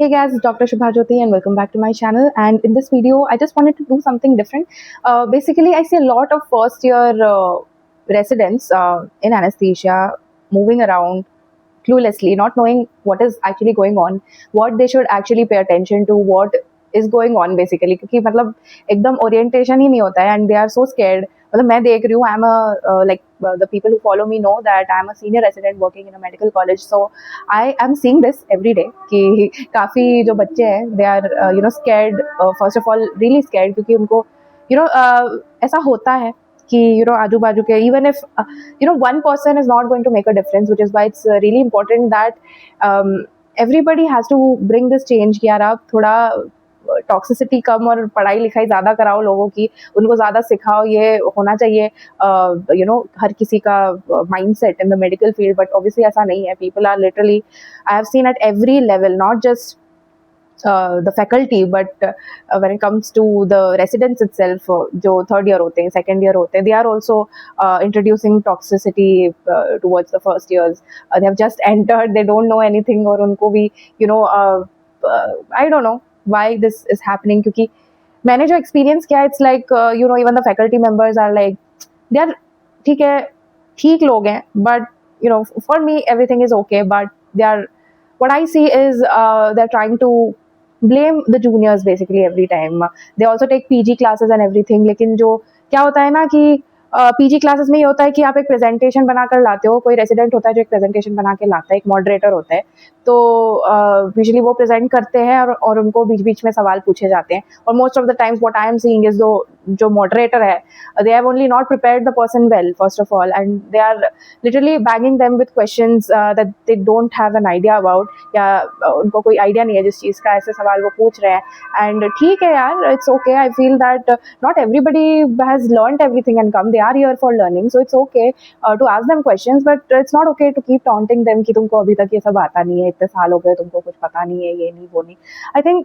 Hey guys, it's Dr. Shubhajyoti and welcome back to my channel. And in this video, I just wanted to do something different. Basically, I see a lot of first year residents in anesthesia moving around cluelessly, not knowing what is actually going on, what they should actually pay attention to, what is going on basically. क्योंकि मतलब एकदम orientation ही नहीं होता है and they are so scared. मतलब मैं देख रही हूँ, I'm a like the people who follow me know that I'm a senior resident working in a medical college, so I am seeing this every day कि काफ़ी जो बच्चे हैं they are scared, first of all really scared क्योंकि उनको ऐसा होता है कि आजू बाजू के even if one person is not going to make a difference, which is why it's really important that everybody has to bring this change कि यार आप थोड़ा टॉक्सिसिटी कम और पढ़ाई लिखाई ज़्यादा कराओ लोगों की, उनको ज़्यादा सिखाओ. ये होना चाहिए हर किसी का mindset in the medical field. But obviously ऐसा नहीं है. People are literally, I have seen at every level, not just the faculty, but when it comes to the residents itself, जो third year होते हैं, second year होते हैं, they are also introducing toxicity towards the first years. They have just entered, they don't know anything, और उनको भी I don't know why this is happening. क्योंकि मैंने जो experience किया, it's like even the faculty members are like, they are ठीक लोग हैं, but for me everything is okay, but they are, what I see is they're trying to blame the juniors basically every time. They also take PG classes and everything. लेकिन जो क्या होता है ना कि PG क्लासेस में ये होता है कि आप एक प्रेजेंटेशन बनाकर लाते हो. कोई रेसिडेंट होता है जो एक प्रेजेंटेशन बना के लाता है, एक मॉडरेटर होता है, तो यूजुअली वो प्रेजेंट करते हैं और उनको बीच बीच में सवाल पूछे जाते हैं. और most of the times what I am seeing is जो मॉडरेटर है, they have only not prepared the person well first of all, and they are literally bagging them with questions that they don't have an idea about, या उनको कोई idea नहीं है जिस चीज़ का, ऐसे सवाल वो पूछ रहे हैं. एंड ठीक है यार, it's okay. I feel that not everybody has learned everything and come. They are here for learning, so it's okay to ask them questions, but it's not okay to keep taunting them कि तुमको अभी तक ये सब आता नहीं है, इतने साल हो गए तुमको कुछ पता नहीं है, ये नहीं वो नहीं. I think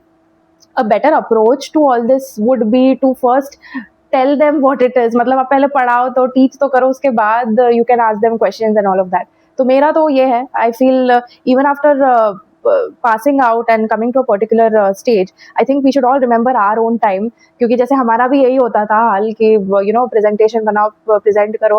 a better approach to all this would be to first tell them what it is. मतलब आप पहले पढ़ाओ तो teach तो करो, उसके बाद you can ask them questions and all of that. तो मेरा तो ये है, I feel even after passing out and coming to a particular stage, I think we should all remember our own time. क्योंकि जैसे हमारा भी यही होता था हाल कि प्रेजेंटेशन बनाओ, प्रेजेंट करो,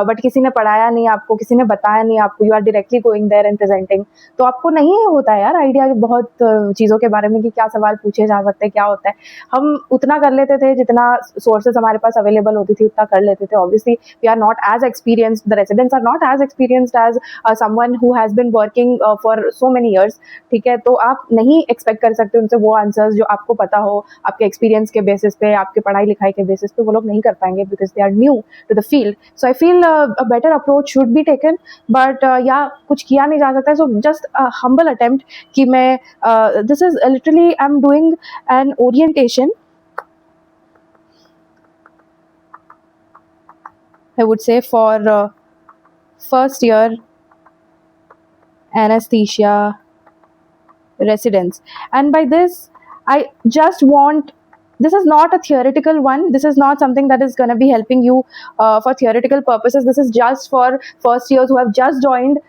बट किसी ने पढ़ाया नहीं आपको, किसी ने बताया नहीं आपको, you are directly going there and presenting, तो आपको नहीं होता यार आइडिया बहुत चीज़ों के बारे में कि क्या सवाल पूछे जा सकते हैं, क्या होता है. हम उतना कर लेते थे जितना सोर्सेज हमारे पास अवेलेबल होती थी, उतना कर लेते थे. Obviously we are not as experienced, the residents are not as experienced as someone who has been working for so many years. ठीक है, तो आप नहीं एक्सपेक्ट कर सकते उनसे वो आंसर्स जो आपको पता हो, आपके एक्सपीरियंस के बेसिस पे, आपके पढ़ाई लिखाई के बेसिस पे वो लोग नहीं कर पाएंगे, because they are new to the field. So I feel a better approach should be taken, but या कुछ किया नहीं जा सकता. सो जस्ट हम्बल अटेम्प्ट कि मैं this is literally I am doing an orientation, I would say, for first year anesthesia residents. And by this I just want, this is not a theoretical one, this is not something that is going to be helping you for theoretical purposes. This is just for first years who have just joined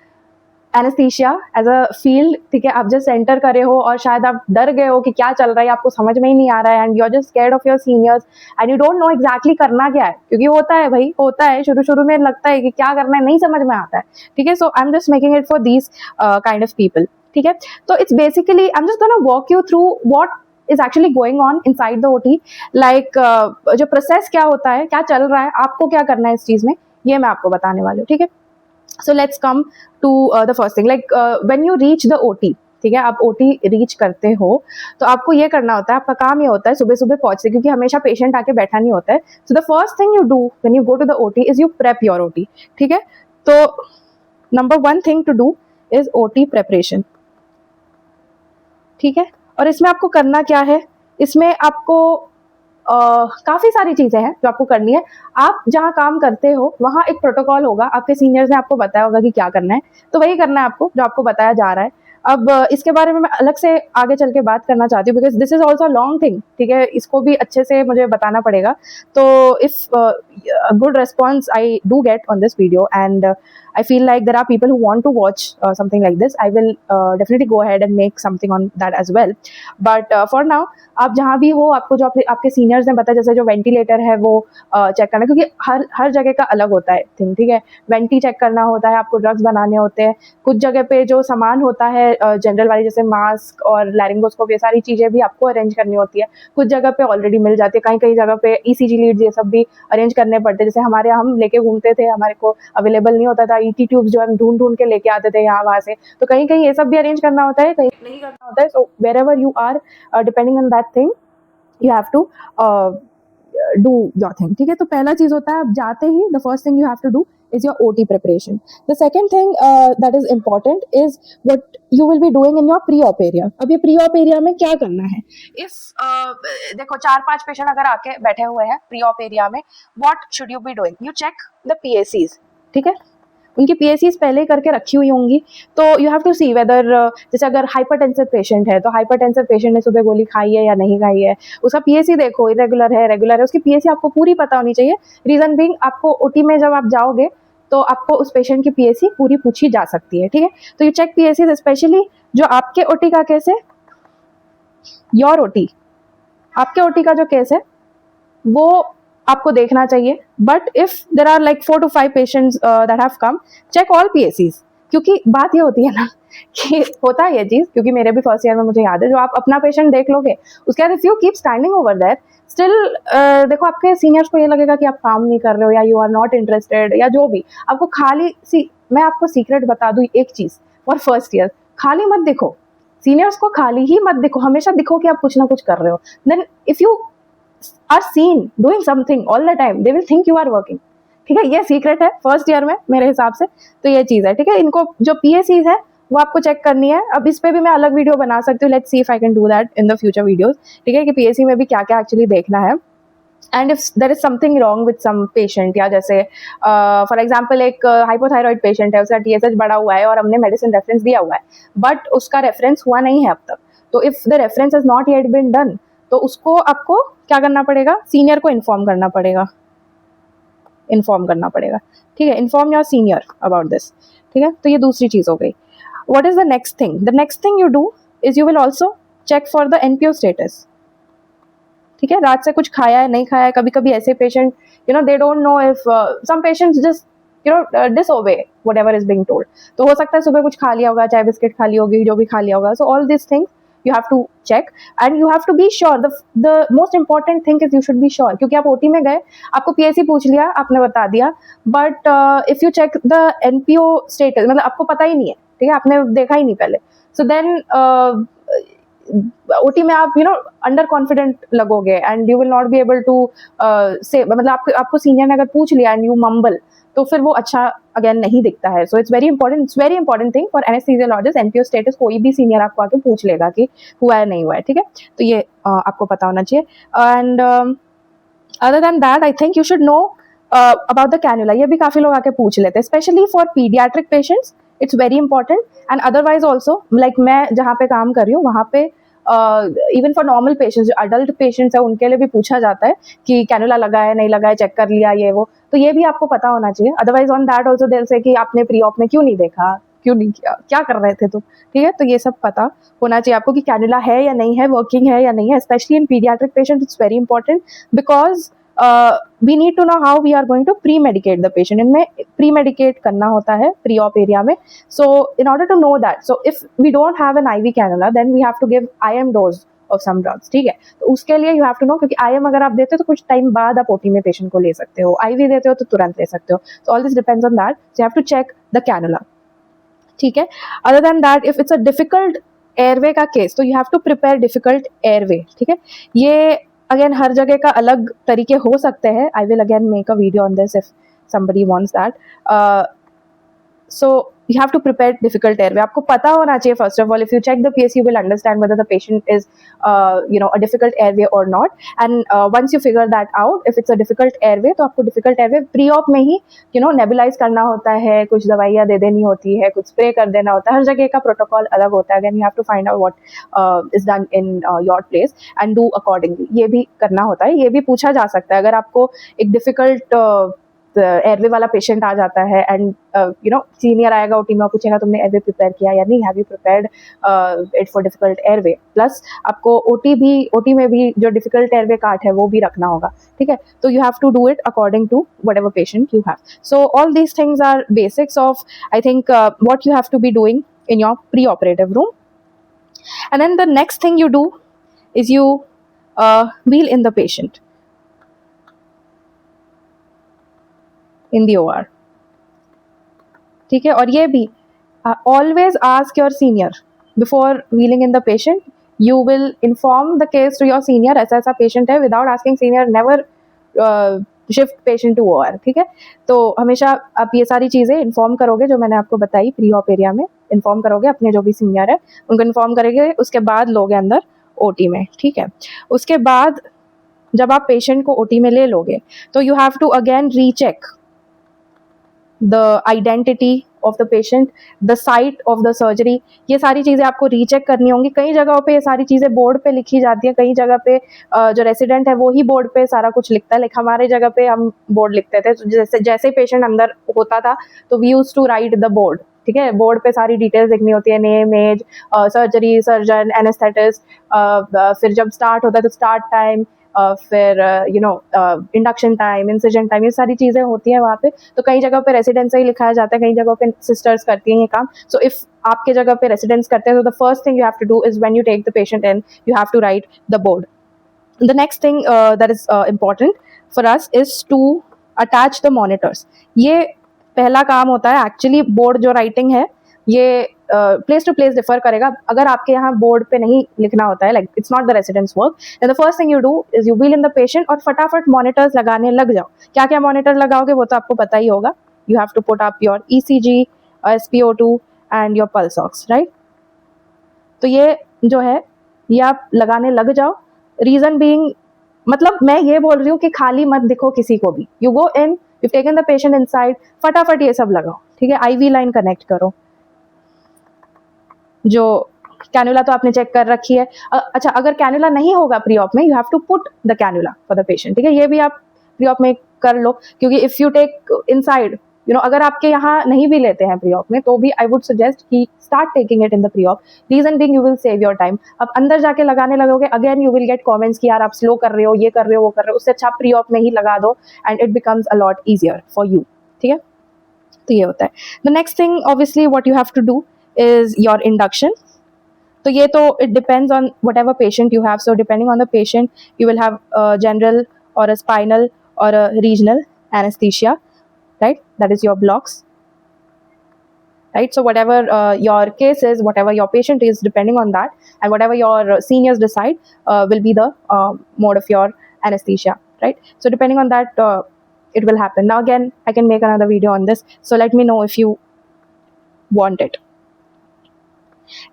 anaesthesia as a field. ठीक है, आप just enter करे हो और शायद आप डर गए हो कि क्या चल रहा है, आपको समझ में ही नहीं आ रहा है, and you are just scared of your seniors and you don't know exactly करना क्या है. क्योंकि होता है भाई, होता है शुरू में लगता है कि क्या करना है, नहीं समझ में आता है. ठीक है, so I am just making it for these kind of people. ठीक है, तो it's basically I am just gonna walk you through what is actually going on inside the OT, like जो प्रोसेस क्या होता है, क्या चल रहा है, आपको क्या करना है इस चीज़ में, ये मैं आपको बताने वाली हूँ. ठीक है, so let's come to the first thing, like when you reach the OT. ठीक है, आप OT रीच करते हो तो आपको ये करना होता है, आपका काम ये होता है सुबह सुबह पहुंचते, क्योंकि हमेशा पेशेंट आके बैठा नहीं होता है. So the first thing you do when you go to the OT is you prep your OT. ठीक है, तो number 1 thing to do is OT preparation. ठीक है, और इसमें आपको करना क्या है, इसमें आपको काफ़ी सारी चीज़ें हैं जो आपको करनी है. आप जहाँ काम करते हो वहाँ एक प्रोटोकॉल होगा, आपके सीनियर्स ने आपको बताया होगा कि क्या करना है, तो वही करना है आपको जो आपको बताया जा रहा है. अब इसके बारे में मैं अलग से आगे चल के बात करना चाहती हूँ, because this is also long thing. ठीक है, इसको भी अच्छे से मुझे बताना पड़ेगा. तो if good response I do get on this video, and I feel like there are people who want to watch something like this. I will definitely go ahead and make something on that as well. But for now, आप जहाँ भी हो, आपको जो आपके seniors ने बताया, जैसे जो वेंटिलेटर है वो चेक करना, क्योंकि हर जगह का अलग होता है थिंग, ठीक है। वेंटी चेक करना होता है, आपको ड्रग्स बनाने होते हैं, कुछ जगह पे जो सामान होता है जनरल वाली, जैसे मास्क और लैरिंगोस्कोप, ये सारी चीज़ें भी आपको अरेंज करनी होती है। कुछ जगह पे ऑलरेडी मिल जाती है, कहीं कहीं जगह पे ECG लीड्स ये सब भी अरेंज करने पड़ते हैं। जैसे हमारे यहाँ हम लेके घूमते थे, हमारे को अवेलेबल नहीं होता था ET ट्यूब्स, जो हम ढूंढ ढूंढ के लेके आते थे यहाँ वहाँ से, तो कहीं कहीं ये सब भी अरेंज करना होता है, कहीं नहीं करना होता है। So wherever you are, depending on that thing, you have to do your thing, ठीक है। तो पहला चीज होता है, आप जाते ही the first thing you have to do is your OT preparation. The second thing that is important is what you will be doing in your pre-op area. अब ये pre-op area में क्या करना है? If देखो 4-5 पेशेंट अगर आके बैठे हुए हैं pre-op area में, what should you be doing? You check the PACs, ठीक है। उनकी PACs पहले ही करके रखी हुई होंगी, तो you have to see whether, जैसे अगर हाइपरटेंसिव पेशेंट है, तो हाइपरटेंसिव पेशेंट ने सुबह गोली खाई है या नहीं खाई है, उसका PAC देखो, इरेगुलर है, रेगुलर है, उसकी PAC आपको पूरी पता होनी चाहिए। रीजन बीइंग, आपको OT में जब आप जाओगे तो आपको उस पेशेंट की PAC पूरी पूछी जा सकती है, ठीक है। तो यू चेक PACs, स्पेशली जो आपके OT का केस है, योर OT, आपके OT का जो केस है वो आपको देखना चाहिए। But if there are like 4 to 5 patients that have come, check all PACs, क्योंकि बात ये होती है ना कि होता है ये चीज, क्योंकि मेरे भी फर्स्ट ईयर में मुझे याद है, जो आप अपना पेशेंट देख लोगे, उसके बाद if you keep standing over there, still देखो आपके सीनियर्स को ये लगेगा कि आप काम नहीं कर रहे हो, या यू आर नॉट इंटरेस्टेड, या जो भी आपको खाली मैं आपको सीक्रेट बता दूं एक चीज, फॉर फर्स्ट ईयर, खाली मत दिखो, सीनियर्स को खाली ही मत दिखो, हमेशा दिखो कि आप कुछ ना कुछ कर रहे हो। Then if you are seen doing something all the time, they will think you are working, ठीक है। ये सीक्रेट है फर्स्ट ईयर में मेरे हिसाब से, तो ये चीज है, ठीक है। इनको जो PACs है वो आपको चेक करनी है। अब इस पे भी मैं अलग वीडियो बना सकती हूँ, let's see if I can do that in the future videos, ठीक है, कि PAC में भी क्या क्या एक्चुअली देखना है। And if there is something wrong with some patient, या जैसे फॉर एग्जाम्पल एक हाइपोथायरॉइड पेशेंट है, उसका TSH बढ़ा हुआ है और हमने मेडिसिन रेफरेंस दिया हुआ है, बट उसका रेफरेंस हुआ नहीं है अब तक, तो if the reference is not yet been done, तो उसको आपको क्या करना पड़ेगा, सीनियर को इन्फॉर्म करना पड़ेगा, ठीक है। Inform your senior about this, ठीक है। तो ये दूसरी चीज हो गई। What is the next thing? The next thing you do is you will also check for the NPO status, ठीक है। रात से कुछ खाया है नहीं खाया है, कभी कभी ऐसे patient they don't know if some patients just disobey whatever is being told, तो हो सकता है सुबह कुछ खा लिया होगा, चाय बिस्किट खा ली होगी, जो भी खा लिया होगा। So all these things you have to check and you have to be sure. The most important thing is you should be sure, क्योंकि आप OT में गए, आपको PAC पूछ लिया, आपने बता दिया, but if you check the NPO status, मतलब आपको पता ही नहीं है, ठीक है, आपने देखा ही नहीं पहले, so then OT में आप अंडर कॉन्फिडेंट लगोगे and you will not be able to say, मतलब आपको सीनियर ने अगर पूछ लिया एंड यू मम्बल, तो फिर वो अच्छा अगेन नहीं दिखता है। So it's very important thing for anaesthesiologist, NPO status कोई भी सीनियर आपको आके पूछ लेगा कि हुआ है नहीं हुआ है, ठीक है। तो ये आपको पता होना चाहिए। And other than that I think you should know about the cannula. ये भी काफी लोग आके पूछ लेते हैं, specially for paediatric patients it's very important, and otherwise also, like मैं जहाँ पे काम कर रही हूँ वहाँ पे इवन फॉर नॉर्मल पेशेंट्स, जो अडल्ट पेशेंट्स है, उनके लिए भी पूछा जाता है कि कैनुला लगा है नहीं लगा है, चेक कर लिया ये वो, तो ये भी आपको पता होना चाहिए। अदरवाइज ऑन दैट ऑल्सो दिल से कि आपने प्री ऑप में क्यों नहीं देखा, क्यों नहीं किया, क्या कर रहे थे तुम, ठीक है। तो ये सब पता होना चाहिए आपको कि कैनुला है या नहीं है, वर्किंग है या नहीं है, specially in paediatric patient it's very important, because we need to know how we are going to pre-medicate the patient. इनमें pre-medicate करना होता है pre-op area में, so in order to know that, so if we don't have an IV cannula, then we have to give IM dose of some drugs, ठीक है। तो उसके लिए you have to know, क्योंकि IM अगर आप देते हो तो कुछ टाइम बाद आप OT में पेशेंट को ले सकते हो, IV देते हो तो तुरंत ले सकते हो, so all this depends on that, so you have to check the cannula, ठीक है। other than that, if it's a difficult airway का केस, तो you have to prepare difficult airway, ठीक है। ये अगेन हर जगह का अलग तरीके हो सकते हैं, I will again make a video on this if somebody wants that. So you have to prepare difficult airway. आपको पता होना चाहिए first of all, if you check the PAC you will understand whether the patient is a difficult airway or not, and once you figure that out, if it's a difficult airway, तो आपको difficult airway pre-op में ही nebulize करना होता है, कुछ दवाइयाँ दे देनी होती है, कुछ spray कर देना होता है, हर जगह का protocol अलग होता है। Again you have to find out what is done in your place and do accordingly. ये भी करना होता है, ये भी पूछा जा सकता है अगर आपको एक difficult एयरवे वाला पेशेंट आ जाता है एंड सीनियर आएगा ओटी में और पूछेगा तुमने एयरवे प्रिपेयर किया या नहीं, have you prepared it for difficult airway, plus आपको ओटी में भी जो डिफिकल्ट एयरवे कार्ड है वो भी रखना होगा, ठीक है। तो you have to do it according to whatever patient you have. So all these things are basics of, I think, what you have to be doing in your pre-operative room. And then the next thing you do is you wheel in the patient in the OR. ठीक है, और ये भी always ask your senior before wheeling in the patient. You will inform the case to your senior, ऐसा ऐसा patient है, without asking senior never shift patient to OR, ठीक है। तो हमेशा आप ये सारी चीज़ें इन्फॉर्म करोगे जो मैंने आपको बताई प्री ऑप एरिया में, इन्फॉर्म करोगे अपने जो भी सीनियर है उनको इन्फॉर्म करेंगे, उसके बाद लोगे अंदर OT में, ठीक है। उसके बाद जब आप पेशेंट को OT में ले लोगे तो you have to again recheck the identity of the patient, the site of the surgery, ये सारी चीज़ें आपको रीचेक करनी होंगी। कई जगहों पे ये सारी चीज़ें बोर्ड पे लिखी जाती हैं, कई जगह पे जो रेसिडेंट है वो ही बोर्ड पे सारा कुछ लिखता है, लेकिन हमारे जगह पे हम बोर्ड लिखते थे। तो जैसे पेशेंट अंदर होता था तो we use to write the board, ठीक है। बोर्ड पे सारी डिटेल्स लिखनी होती है, name, age, surgery, surgeon, anaesthetist, फिर जब स्टार्ट होता है तो स्टार्ट टाइम, फिर इंडक्शन टाइम, इंसिजन टाइम, ये सारी चीज़ें होती हैं वहाँ पे। तो कई जगह पे रेसिडेंस से ही लिखाया जाता है, कई जगह पे सिस्टर्स करती हैं ये काम। सो इफ़ आपके जगह पे रेसिडेंस करते हैं तो the first thing you have to do is when you take the patient in, you have to write the board. The next thing that is important for us is to attach the monitors. ये पहला काम होता है actually. Board जो writing है ये place to place differ करेगा। अगर आपके यहाँ बोर्ड पे नहीं लिखना होता है, like it's not the residents work, then the first thing you do is you wheel in the patient और फटाफट मॉनिटर्स लगाने लग जाओ। क्या क्या मॉनिटर लगाओगे वो तो आपको पता ही होगा। You have to put up your ECG, SpO2 and your pulse ox, right. तो ये जो है ये आप लगाने लग जाओ। रीजन बीइंग, मतलब मैं ये बोल रही हूँ कि खाली मत दिखो किसी को भी। You go in, you taken the patient inside, फटाफट ये सब लगाओ, ठीक है। IV लाइन कनेक्ट करो, जो कैनुला तो आपने चेक कर रखी है। अच्छा, अगर कैनुला नहीं होगा प्री ऑप में, you have to put the cannula for the patient, ठीक है। ये भी आप प्री ऑप में कर लो, क्योंकि इफ़ यू टेक इनसाइड, अगर आपके यहाँ नहीं भी लेते हैं प्री ऑप में तो भी आई वुड सजेस्ट कि start taking it in the pre op. Reason being you will save your time. अब अंदर जाके लगाने लगोगे, again you will get comments कि यार आप स्लो कर रहे हो, ये कर रहे हो, वो कर रहे हो। उससे अच्छा प्री ऑप में ही लगा दो and it becomes a lot easier for you, ठीक है। तो ये होता है। The next thing obviously what you have to do is your induction. तो ये तो it depends on whatever patient you have. So depending on the patient you will have general और अ स्पाइनल और a regional anesthesia, right? That is your blocks, right? So whatever your case is, whatever your patient is, depending on that, and whatever your seniors decide will be the mode of your anesthesia, right? So depending on that, it will happen. Now again, I can make another video on this, so let me know if you want it.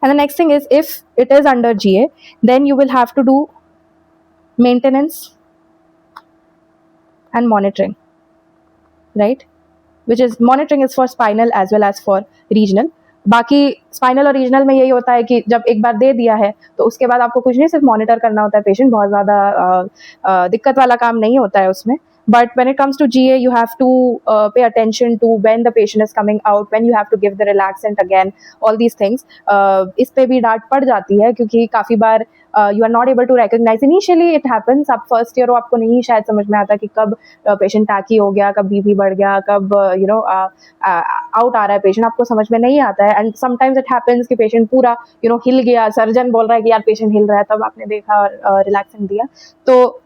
And the next thing is, if it is under GA, then you will have to do maintenance and monitoring, right? Which is monitoring is for spinal as well as for regional. बाकी spinal और regional में यही होता है कि जब एक बार दे दिया है तो उसके बाद आपको कुछ नहीं, सिर्फ मॉनिटर करना होता है पेशेंट। बहुत ज़्यादा दिक्कत वाला काम नहीं होता है उसमें। But when it comes to GA, you have to pay attention to when the patient is coming out, when you have to give the relaxant again, all these things. इस पे भी डांट पड़ जाती है क्योंकि काफ़ी बार you are not able to recognize. Initially it happens, आप फर्स्ट ईयर हो, आपको नहीं शायद समझ में आता कि कब पेशेंट टाकी हो गया, कब BP बढ़ गया, कब आउट आ रहा है पेशेंट, आपको समझ में नहीं आता है। एंड समटाइम्स इट हैपन्स कि पेशेंट पूरा हिल गया, सर्जन बोल रहा है कि यार पेशेंट हिल रहा है, तब आपने देखा और रिलैक्सेंट दिया, तो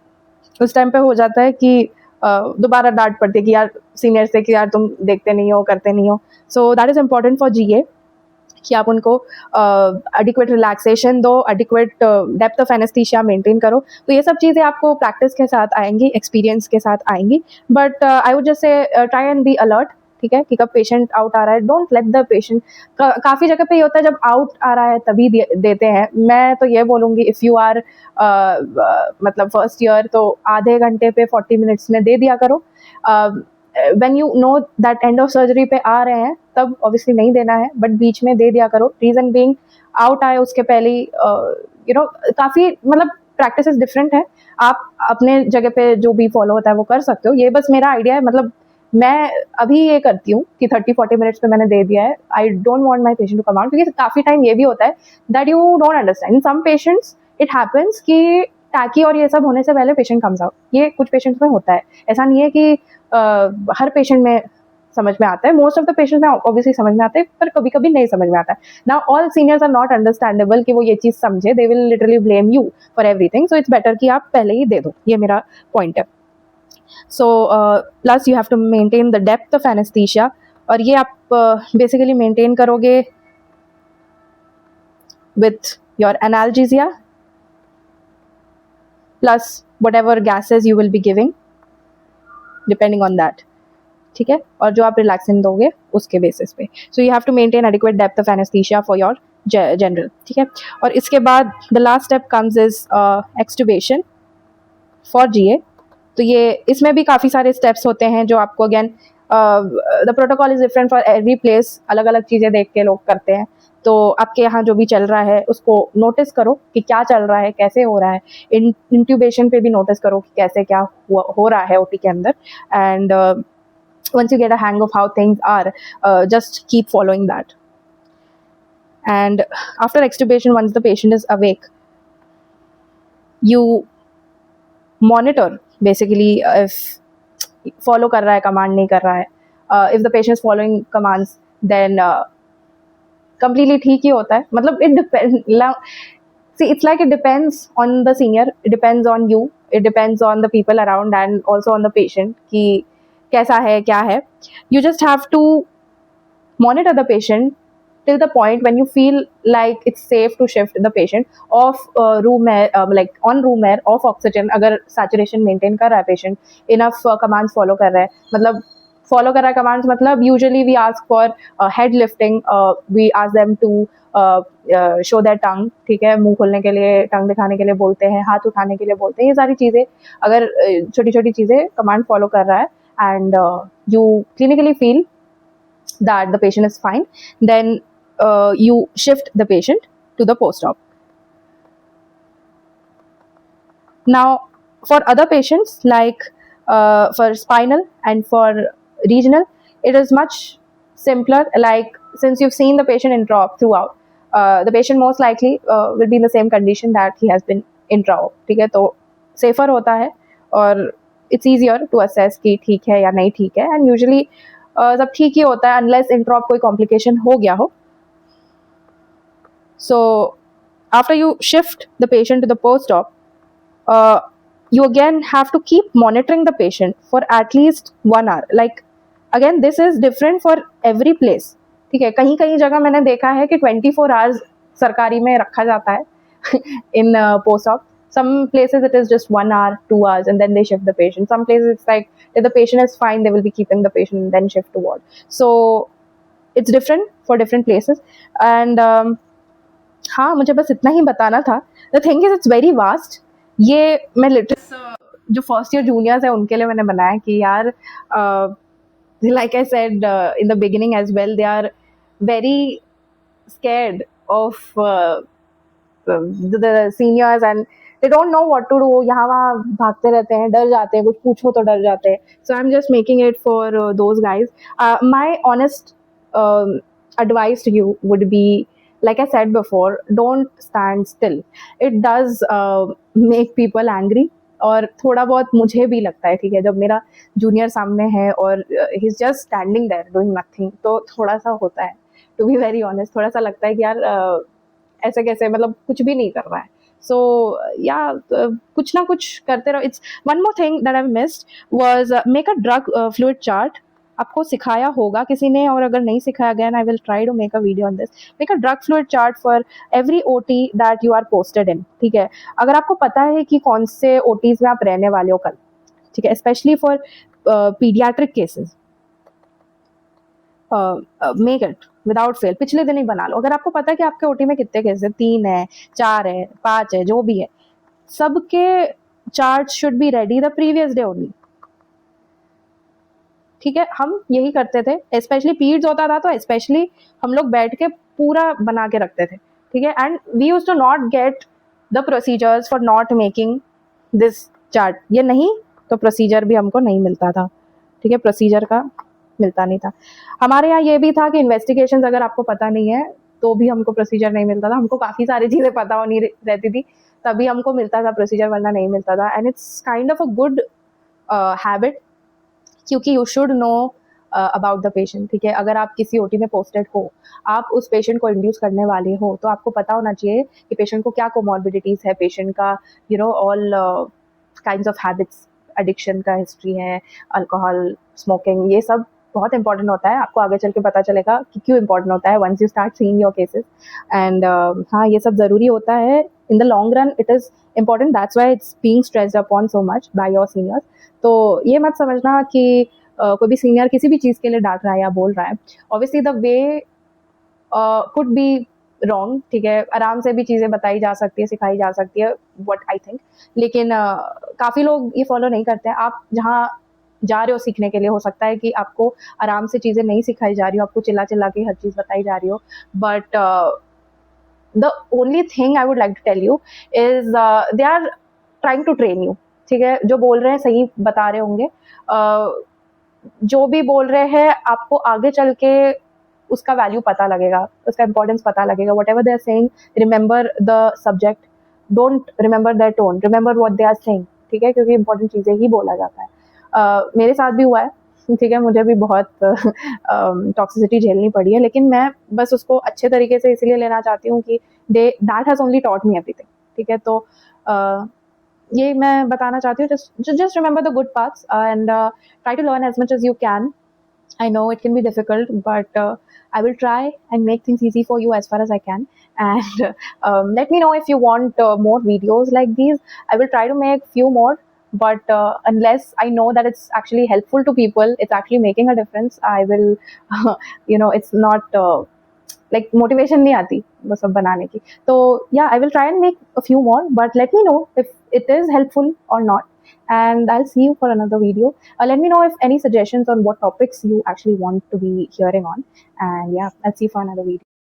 उस टाइम पे हो जाता है कि दोबारा डांट पड़ती है कि यार सीनियर से कि यार तुम देखते नहीं हो, करते नहीं हो। So that is important for GA कि आप उनको एडिक्वेट रिलैक्सेशन दो, adequate depth of anaesthesia maintain करो। तो ये सब चीज़ें आपको प्रैक्टिस के साथ आएंगी, एक्सपीरियंस के साथ आएंगी। But I would just say try and be alert, ठीक है, कि कब पेशेंट आउट आ रहा है, डोंट लेट द पेशेंट। काफ़ी जगह पे ये होता है जब आउट आ रहा है तभी देते हैं। मैं तो ये बोलूँगी इफ़ यू आर मतलब फर्स्ट ईयर तो आधे घंटे पे 40 मिनट्स में दे दिया करो। When you know that end of surgery पे आ रहे हैं तब ऑब्वियसली नहीं देना है, बट बीच में दे दिया करो। रीज़न बीइंग आउट आए उसके पहले काफ़ी मतलब प्रैक्टिस डिफरेंट है। आप अपने जगह पे जो भी फॉलो होता है वो कर सकते हो। ये बस मेरा आइडिया है, मतलब मैं अभी ये करती हूँ कि 30-40 मिनट्स में मैंने दे दिया है. I don't want my patient to come out, क्योंकि काफ़ी टाइम ये भी होता है that you don't understand. In some patients it happens कि टाकी और ये सब होने से पहले पेशेंट कम्स आउट. ये कुछ पेशेंट्स में होता है. ऐसा नहीं है कि हर पेशेंट में समझ में आता है. मोस्ट ऑफ द पेशेंट्स में ऑब्वियसली समझ में आता है, पर कभी कभी नहीं समझ में आता है. Now all seniors are not understandable कि वो ये चीज़ समझे. They will literally blame you for everything. So it's better कि आप पहले ही दे दो. ये मेरा पॉइंट है. So plus you have to maintain the depth of anaesthesia, और ये आप बेसिकली मेंटेन करोगे with your analgesia plus whatever gases you will be giving depending on that. ठीक है, और जो आप रिलैक्सेंट दोगे उसके बेसिस पे. So you have to maintain adequate depth of anaesthesia for your general. ठीक है, और इसके बाद the last step comes is extubation for GA. तो ये इसमें भी काफ़ी सारे स्टेप्स होते हैं जो आपको again the protocol is different for every place. अलग अलग चीज़ें देख के लोग करते हैं. तो आपके यहाँ जो भी चल रहा है उसको नोटिस करो कि क्या चल रहा है, कैसे हो रहा है. इंट्यूबेशन पे भी नोटिस करो कि कैसे क्या हो रहा है ओटी के अंदर. And once you get a hang of how things are, just keep following that. And after extubation, once the patient is awake, you monitor basically if follow कर रहा है, command नहीं कर रहा है. If the patient is following commands, then completely ठीक ही होता है. मतलब it depends. See, it's like it depends on the senior, it depends on you, it depends on the people around and also on the patient कि कैसा है, क्या है. You just have to monitor the patient till the point when you feel like it's safe to shift the patient off room air, like on room air, off oxygen. अगर saturation maintain कर रहा है patient, enough commands follow कर रहा है, मतलब follow कर रहा है commands, मतलब usually we ask for head lifting, we ask them to show their tongue. ठीक है, मुंह खोलने के लिए, टंग दिखाने के लिए बोलते हैं, हाथ उठाने के लिए बोलते हैं. ये सारी चीज़ें अगर छोटी छोटी चीज़ें कमांड फॉलो कर रहा है and you clinically feel that the patient is fine, then you shift the patient to the post-op. Now for other patients like for spinal and for regional, it is much simpler. Like since you've seen the patient intra-op throughout, the patient most likely will be in the same condition that he has been intra-op. ठीक है, तो safer होता है और it's easier to assess कि ठीक है या नहीं ठीक है. and usually सब ठीक ही होता है unless इंट्रॉप कोई complication हो गया हो. So after you shift the patient to the post-op, you again have to keep monitoring the patient for at least 1 hour. Like again this is different for every place. ठीक है, कहीं कहीं जगह मैंने देखा है कि 24 hours सरकारी में रखा जाता है in post-op. Some places it is just 1 hour, 2 hours, and then they shift the patient. Some places it's like if the patient is fine, they will be keeping the patient and then shift to ward. So it's different for different places. And हाँ, मुझे बस इतना ही बताना था. The thing is it's very vast. ये मैं literally जो first year juniors है उनके लिए मैंने बनाया कि यार like I said in the beginning as well, they are very scared of the seniors and they don't know what to do. यहाँ वहाँ भागते रहते हैं, डर जाते हैं, कुछ पूछो तो डर जाते हैं. So I'm just making it for those guys. My honest advice to you would be, like I said before, don't stand still. It does make people angry. और थोड़ा बहुत मुझे भी लगता है, ठीक है, जब मेरा जूनियर सामने है और he is just standing there doing nothing, तो थोड़ा सा होता है, टू बी वेरी ऑनेस्ट, थोड़ा सा लगता है कि यार ऐसे कैसे, मतलब कुछ भी नहीं कर रहा है. सो या कुछ ना कुछ करते रहो. It's one more thing that I missed was make a drug fluid chart. आपको सिखाया होगा किसी ने, और अगर नहीं सिखाया, again I will try to make a video on this. Make a drug fluid chart for every OT that you are posted in. ठीक है, अगर आपको पता है कि कौन से ओटीज में आप रहने वाले हो कल, ठीक है, specially for paediatric cases, make it without fail. पिछले दिन ही बना लो. अगर आपको पता है कि आपके ओटी में कितने केस है, 3 है, 4 है, 5 है, जो भी है, सबके chart should be ready the previous day only. ठीक है, हम यही करते थे, स्पेशली पीरियड्स होता था तो स्पेशली हम लोग बैठ के पूरा बना के रखते थे. ठीक है, and we used to not get the procedures for not making this chart. ये नहीं तो प्रोसीजर भी हमको नहीं मिलता था. ठीक है, प्रोसीजर का मिलता नहीं था। हमारे यहाँ ये भी था कि इन्वेस्टिगेशंस अगर आपको पता नहीं है तो भी हमको प्रोसीजर नहीं मिलता था। हमको काफ़ी सारी चीज़ें पता होनी रहती थी, तभी हमको मिलता था प्रोसीजर, वरना नहीं मिलता था। And it's kind of a good habit, क्योंकि you should know about the patient. ठीक है, अगर आप किसी ओटी में पोस्टेड हो, आप उस पेशेंट को इंड्यूस करने वाले हो, तो आपको पता होना चाहिए कि पेशेंट को क्या कोमॉर्बिडिटीज है, पेशेंट का all kinds of habits, addiction का हिस्ट्री है, अल्कोहल, स्मोकिंग, ये सब बहुत इंपॉर्टेंट होता है। आपको आगे चल के पता चलेगा कि क्यों इंपॉर्टेंट होता है once you start seeing your cases. And हाँ, ये सब ज़रूरी होता है। In the long run it is important, that's why it's being stressed upon so much by your seniors। तो ये मत समझना कि कोई भी सीनियर किसी भी चीज़ के लिए डांट रहा है या बोल रहा है। Obviously the way could be wrong, ठीक है, आराम से भी चीज़ें बताई जा सकती है, सिखाई जा सकती है, व्हाट आई थिंक। लेकिन काफ़ी लोग ये फॉलो नहीं करते हैं। आप जहाँ जा रहे हो सीखने के लिए, हो सकता है कि आपको आराम से चीज़ें नहीं सिखाई जा रही हो, आपको चिल्ला चिल्ला के हर चीज़ बताई जा रही हो, but the only thing I would like to tell you is they are trying to train you। ठीक है, जो बोल रहे हैं सही बता रहे होंगे, जो भी बोल रहे हैं आपको आगे चल के उसका वैल्यू पता लगेगा, उसका इंपॉर्टेंस पता लगेगा। Whatever they are saying, remember the subject, don't remember their tone, remember what they are saying. ठीक है, क्योंकि इंपॉर्टेंट चीज़ें ही बोला जाता है। मेरे साथ भी हुआ है, ठीक है, मुझे भी बहुत टॉक्सिसिटी झेलनी पड़ी है, लेकिन मैं बस उसको अच्छे तरीके से इसलिए लेना चाहती हूँ कि that has only taught me everything. ठीक है, तो ये मैं बताना चाहती हूँ, just remember the good parts and try to learn as much as you can. I know it can be difficult, but I will try and make things easy for you as far as I can. And let me know if you want more videos like these. I will try to make few more, but unless I know that it's actually helpful to people, it's actually making a difference, I will, it's not like motivation नहीं आती वो सब बनाने की। तो yeah, I will try and make a few more, but let me know if it is helpful or not, and I'll see you for another video. Let me know if any suggestions on what topics you actually want to be hearing on, and yeah, I'll see you for another video.